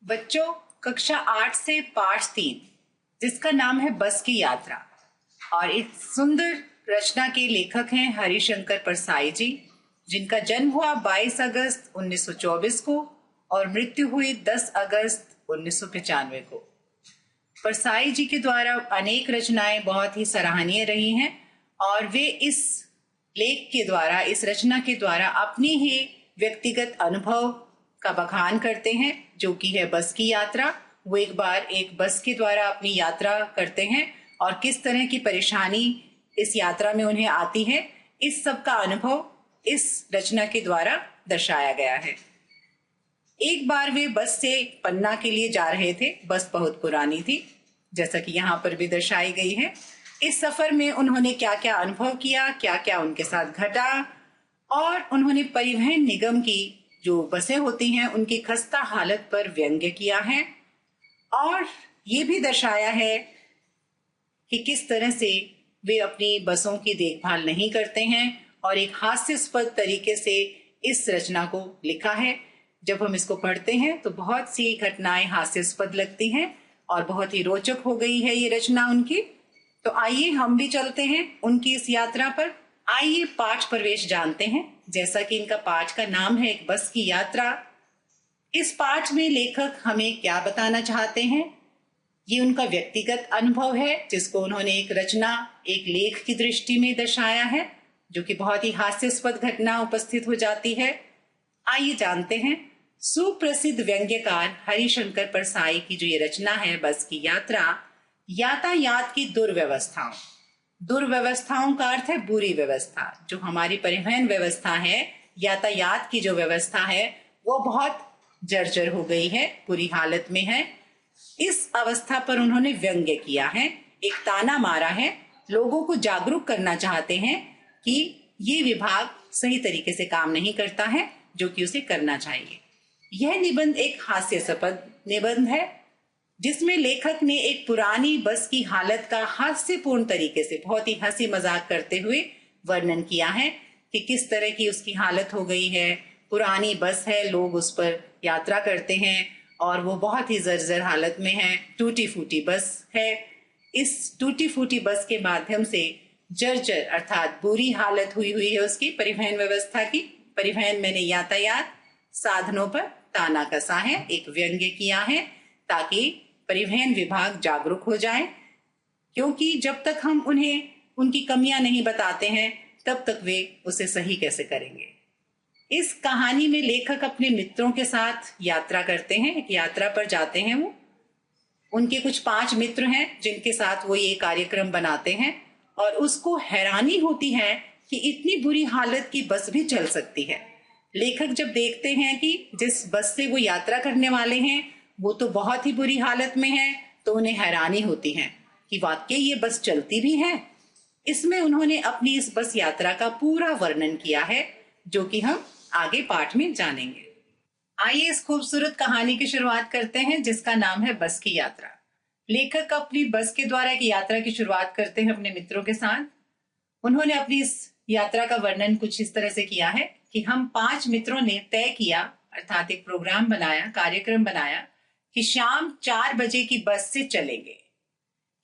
बच्चों, कक्षा 8 से पाठ 3 जिसका नाम है बस की यात्रा, और इस सुंदर रचना के लेखक हैं हरिशंकर परसाई जी, जिनका जन्म हुआ 22 अगस्त 1924 को और मृत्यु हुई 10 अगस्त 1995 को। परसाई जी के द्वारा अनेक रचनाएं बहुत ही सराहनीय रही हैं और वे इस लेख के द्वारा, इस रचना के द्वारा अपनी ही व्यक्तिगत अनुभव का बखान करते हैं, जो कि है बस की यात्रा। वो एक बार एक बस के द्वारा अपनी यात्रा करते हैं और किस तरह की परेशानी इस यात्रा में उन्हें आती है, इस सब का अनुभव इस रचना के द्वारा दर्शाया गया है। एक बार वे बस से पन्ना के लिए जा रहे थे। बस बहुत पुरानी थी, जैसा कि यहाँ पर भी दर्शाई गई है। इस सफर में उन्होंने क्या क्या अनुभव किया, क्या क्या उनके साथ घटा, और उन्होंने परिवहन निगम की जो बसें होती हैं उनकी खस्ता हालत पर व्यंग्य किया है, और ये भी दर्शाया है कि किस तरह से वे अपनी बसों की देखभाल नहीं करते हैं, और एक हास्यास्पद तरीके से इस रचना को लिखा है। जब हम इसको पढ़ते हैं तो बहुत सी घटनाएं हास्यास्पद लगती हैं और बहुत ही रोचक हो गई है ये रचना उनकी। तो आइए हम भी चलते हैं उनकी इस यात्रा पर। आइए पाठ प्रवेश जानते हैं। जैसा कि इनका पाठ का नाम है एक बस की यात्रा, इस पाठ में लेखक हमें क्या बताना चाहते हैं, ये उनका व्यक्तिगत अनुभव है जिसको उन्होंने एक रचना, एक लेख की दृष्टि में दर्शाया है, जो कि बहुत ही हास्यास्पद घटना उपस्थित हो जाती है। आइए जानते हैं। सुप्रसिद्ध व्यंग्यकार हरिशंकर परसाई की जो ये रचना है बस की यात्रा, यातायात की दुर्व्यवस्थाओं। दुर्व्यवस्थाओं का अर्थ है बुरी व्यवस्था। जो हमारी परिवहन व्यवस्था है, यातायात की जो व्यवस्था है, वो बहुत जर्जर हो गई है, बुरी हालत में है। इस अवस्था पर उन्होंने व्यंग्य किया है, एक ताना मारा है, लोगों को जागरूक करना चाहते हैं कि ये विभाग सही तरीके से काम नहीं करता है, जो कि उसे करना चाहिए। यह निबंध एक हास्यास्पद निबंध है, जिसमें लेखक ने एक पुरानी बस की हालत का हास्यपूर्ण तरीके से, बहुत ही हंसी मजाक करते हुए वर्णन किया है कि किस तरह की उसकी हालत हो गई है। पुरानी बस है, लोग उस पर यात्रा करते हैं और वो बहुत ही जर्जर हालत में है, टूटी फूटी बस है। इस टूटी फूटी बस के माध्यम से जर्जर अर्थात बुरी हालत हुई है उसकी परिवहन व्यवस्था की। परिवहन मैंने यातायात साधनों पर ताना कसा है, एक व्यंग्य किया है, ताकि परिवहन विभाग जागरूक हो जाए, क्योंकि जब तक हम उन्हें उनकी कमियां नहीं बताते हैं तब तक वे उसे सही कैसे करेंगे। इस कहानी में लेखक अपने मित्रों के साथ यात्रा करते हैं, एक यात्रा पर जाते हैं। वो उनके कुछ 5 मित्र हैं जिनके साथ वो ये कार्यक्रम बनाते हैं, और उसको हैरानी होती है कि इतनी बुरी हालत की बस भी चल सकती है। लेखक जब देखते हैं कि जिस बस से वो यात्रा करने वाले हैं वो तो बहुत ही बुरी हालत में है, तो उन्हें हैरानी होती है कि वाकई ये बस चलती भी है। इसमें उन्होंने अपनी इस बस यात्रा का पूरा वर्णन किया है, जो कि हम आगे पाठ में जानेंगे। आइए इस खूबसूरत कहानी की शुरुआत करते हैं, जिसका नाम है बस की यात्रा। लेखक अपनी बस के द्वारा एक यात्रा की शुरुआत करते हैं अपने मित्रों के साथ। उन्होंने अपनी इस यात्रा का वर्णन कुछ इस तरह से किया है कि हम 5 मित्रों ने तय किया, अर्थात एक प्रोग्राम बनाया, कार्यक्रम बनाया कि शाम 4 बजे की बस से चलेंगे।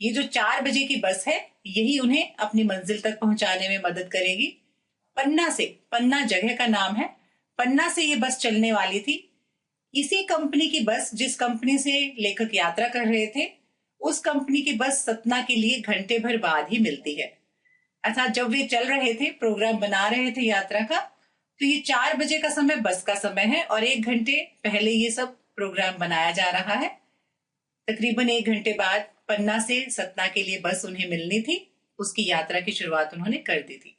ये जो 4 बजे की बस है, यही उन्हें अपनी मंजिल तक पहुंचाने में मदद करेगी। पन्ना से, पन्ना जगह का नाम है, पन्ना से ये बस चलने वाली थी। इसी कंपनी की बस, जिस कंपनी से लेखक यात्रा कर रहे थे, उस कंपनी की बस सतना के लिए घंटे भर बाद ही मिलती है। अर्थात जब वे चल रहे थे, प्रोग्राम बना रहे थे यात्रा का, तो ये 4 बजे का समय बस का समय है और 1 घंटे पहले ये सब प्रोग्राम बनाया जा रहा है। तकरीबन 1 घंटे बाद पन्ना से सतना के लिए बस उन्हें मिलनी थी। उसकी यात्रा की शुरुआत उन्होंने कर दी थी।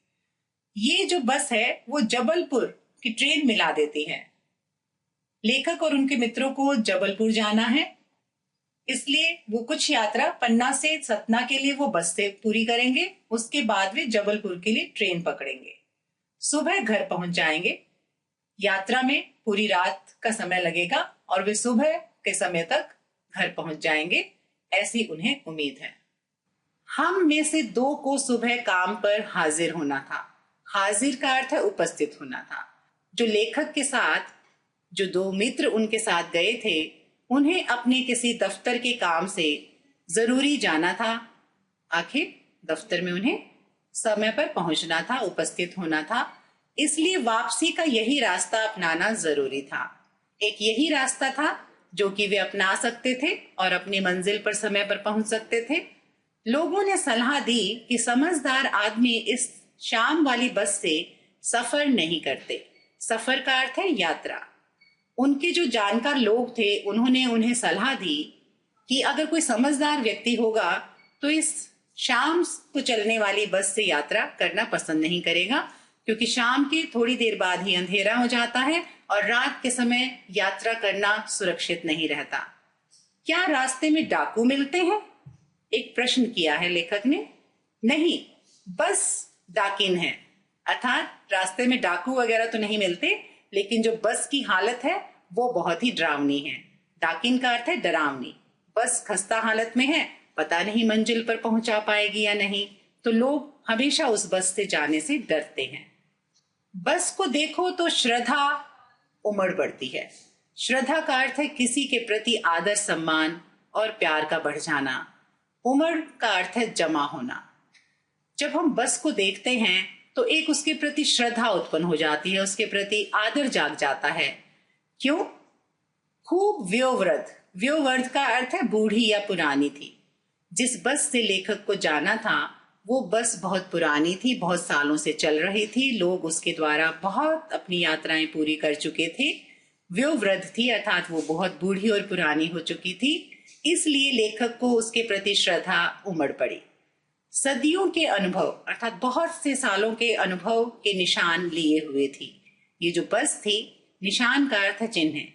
ये जो बस है वो जबलपुर की ट्रेन मिला देती है। लेखक और उनके मित्रों को जबलपुर जाना है, इसलिए वो कुछ यात्रा पन्ना से सतना के लिए वो बस से पूरी करेंगे। उसके बाद वे जबलपुर के लिए ट्रेन पकड़ेंगे। सुबह घर पहुंच जाएंगे। यात्रा में पूरी रात का समय लगेगा और वे सुबह के समय तक घर पहुंच जाएंगे, ऐसी उन्हें उम्मीद है। हम में से 2 को सुबह काम पर हाजिर होना था। हाजिर का अर्थ है उपस्थित होना था। जो लेखक के साथ जो 2 मित्र उनके साथ गए थे, उन्हें अपने किसी दफ्तर के काम से जरूरी जाना था। आखिर दफ्तर में उन्हें समय पर पहुंचना था, उपस्थित होना था, इसलिए वापसी का यही रास्ता अपनाना जरूरी था। एक यही रास्ता था जो कि वे अपना सकते थे और अपनी मंजिल पर समय पर पहुंच सकते थे। लोगों ने सलाह दी कि समझदार आदमी इस शाम वाली बस से सफर नहीं करते। सफर का अर्थ है यात्रा। उनके जो जानकार लोग थे उन्होंने उन्हें सलाह दी कि अगर कोई समझदार व्यक्ति होगा तो इस शाम को चलने वाली बस से यात्रा करना पसंद नहीं करेगा, क्योंकि शाम के थोड़ी देर बाद ही अंधेरा हो जाता है और रात के समय यात्रा करना सुरक्षित नहीं रहता। क्या रास्ते में डाकू मिलते हैं? एक प्रश्न किया है लेखक ने। नहीं, बस डाकिन है, अर्थात रास्ते में डाकू वगैरह तो नहीं मिलते, लेकिन जो बस की हालत है वो बहुत ही डरावनी है। डाकिन का अर्थ है डरावनी। बस खस्ता हालत में है, पता नहीं मंजिल पर पहुंचा पाएगी या नहीं, तो लोग हमेशा उस बस से जाने से डरते हैं। बस को देखो तो श्रद्धा उमड़ पड़ती है। श्रद्धा का अर्थ है किसी के प्रति आदर, सम्मान और प्यार का बढ़ जाना। उमड़ का अर्थ है जमा होना। जब हम बस को देखते हैं तो एक उसके प्रति श्रद्धा उत्पन्न हो जाती है, उसके प्रति आदर जाग जाता है। क्यों? खूब व्योवृद्ध। व्योवृद्ध का अर्थ है बूढ़ी या पुरानी थी। जिस बस से लेखक को जाना था वो बस बहुत पुरानी थी, बहुत सालों से चल रही थी, लोग उसके द्वारा बहुत अपनी यात्राएं पूरी कर चुके थे। व्योवृद्ध थी अर्थात वो बहुत बूढ़ी और पुरानी हो चुकी थी, इसलिए लेखक को उसके प्रति श्रद्धा उमड़ पड़ी। सदियों के अनुभव अर्थात बहुत से सालों के अनुभव के निशान लिए हुए थी। ये जो बस थी, निशान का अर्थ चिन्ह है।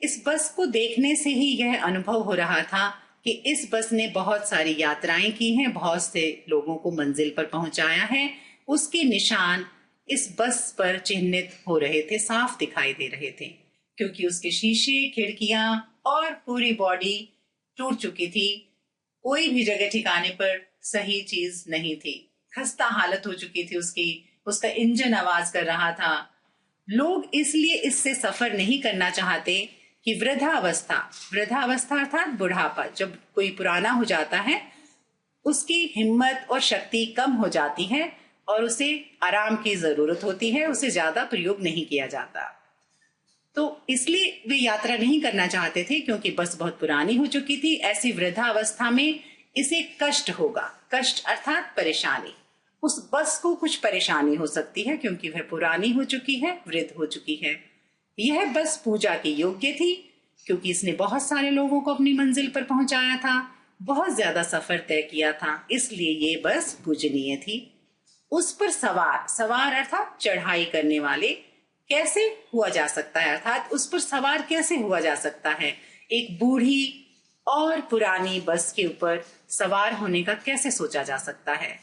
इस बस को देखने से ही यह अनुभव हो रहा था कि इस बस ने बहुत सारी यात्राएं की हैं, बहुत से लोगों को मंजिल पर पहुंचाया है। उसके निशान इस बस पर चिन्हित हो रहे थे, साफ दिखाई दे रहे थे, क्योंकि उसके शीशे, खिड़कियां और पूरी बॉडी टूट चुकी थी। कोई भी जगह ठिकाने पर सही चीज नहीं थी। खस्ता हालत हो चुकी थी उसकी, उसका इंजन आवाज कर रहा था। लोग इसलिए इससे सफर नहीं करना चाहते कि वृद्धावस्था अर्थात बुढ़ापा, जब कोई पुराना हो जाता है उसकी हिम्मत और शक्ति कम हो जाती है और उसे आराम की जरूरत होती है, उसे ज्यादा प्रयोग नहीं किया जाता। तो इसलिए वे यात्रा नहीं करना चाहते थे, क्योंकि बस बहुत पुरानी हो चुकी थी। ऐसी वृद्धावस्था में इसे कष्ट होगा। कष्ट अर्थात परेशानी। उस बस को कुछ परेशानी हो सकती है क्योंकि वह पुरानी हो चुकी है, वृद्ध हो चुकी है। यह बस पूजा के योग्य थी क्योंकि इसने बहुत सारे लोगों को अपनी मंजिल पर पहुंचाया था, बहुत ज्यादा सफर तय किया था, इसलिए ये बस पूजनीय थी। उस पर सवार अर्थात चढ़ाई करने वाले कैसे हुआ जा सकता है, अर्थात उस पर सवार कैसे हुआ जा सकता है? एक बूढ़ी और पुरानी बस के ऊपर सवार होने का कैसे सोचा जा सकता है,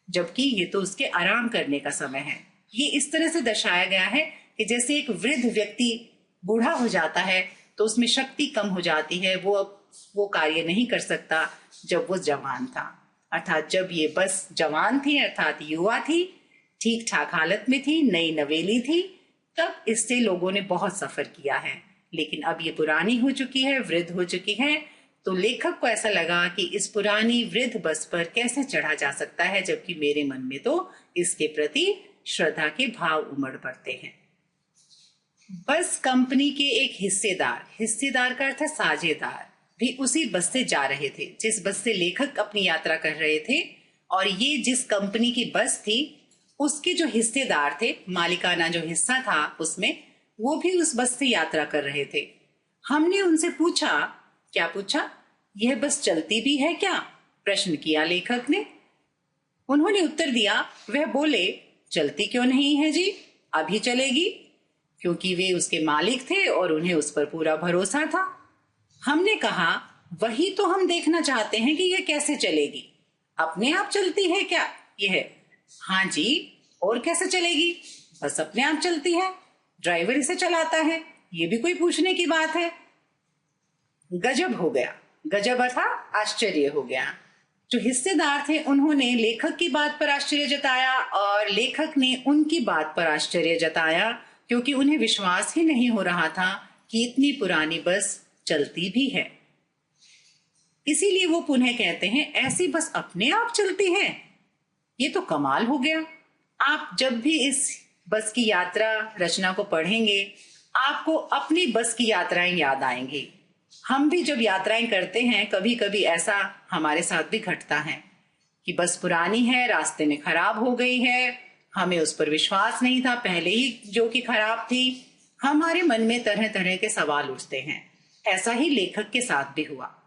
जबकि ये तो उसके आराम करने का समय है। ये इस तरह से दर्शाया गया है कि जैसे एक वृद्ध व्यक्ति बूढ़ा हो जाता है तो उसमें शक्ति कम हो जाती है, वो कार्य नहीं कर सकता जब वो जवान था। अर्थात जब ये बस जवान थी अर्थात युवा थी, ठीक ठाक हालत में थी, नई नवेली थी, तब इससे लोगों ने बहुत सफर किया है। लेकिन अब ये पुरानी हो चुकी है, वृद्ध हो चुकी है, तो लेखक को ऐसा लगा कि इस पुरानी वृद्ध बस पर कैसे चढ़ा जा सकता है, जबकि मेरे मन में तो इसके प्रति श्रद्धा के भाव उमड़ पड़ते हैं। बस कंपनी के एक हिस्सेदार का अर्थ है साझेदार, भी उसी बस से जा रहे थे जिस बस से लेखक अपनी यात्रा कर रहे थे। और ये जिस कंपनी की बस थी उसके जो हिस्सेदार थे, मालिकाना जो हिस्सा था उसमें, वो भी उस बस से यात्रा कर रहे थे। हमने उनसे पूछा, क्या पूछा? यह बस चलती भी है क्या? प्रश्न किया लेखक ने। उन्होंने उत्तर दिया, वह बोले, चलती क्यों नहीं है जी, अभी चलेगी, क्योंकि वे उसके मालिक थे और उन्हें उस पर पूरा भरोसा था। हमने कहा, वही तो हम देखना चाहते हैं कि यह कैसे चलेगी, अपने आप चलती है क्या यह? हाँ जी, और कैसे चलेगी? बस अपने आप चलती है, ड्राइवर इसे चलाता है, ये भी कोई पूछने की बात है? गजब हो गया। गजब अर्थात आश्चर्य हो गया। जो हिस्सेदार थे उन्होंने लेखक की बात पर आश्चर्य जताया और लेखक ने उनकी बात पर आश्चर्य जताया, क्योंकि उन्हें विश्वास ही नहीं हो रहा था कि इतनी पुरानी बस चलती भी है। इसीलिए वो पुनः कहते हैं, ऐसी बस अपने आप चलती है। ये तो कमाल हो गया। आप जब भी इस बस की यात्रा रचना को पढ़ेंगे, आपको अपनी बस की यात्राएं याद आएंगी। हम भी जब यात्राएं करते हैं, कभी कभी ऐसा हमारे साथ भी घटता है कि बस पुरानी है, रास्ते में खराब हो गई है, हमें उस पर विश्वास नहीं था पहले ही जो कि खराब थी। हमारे मन में तरह तरह के सवाल उठते हैं। ऐसा ही लेखक के साथ भी हुआ।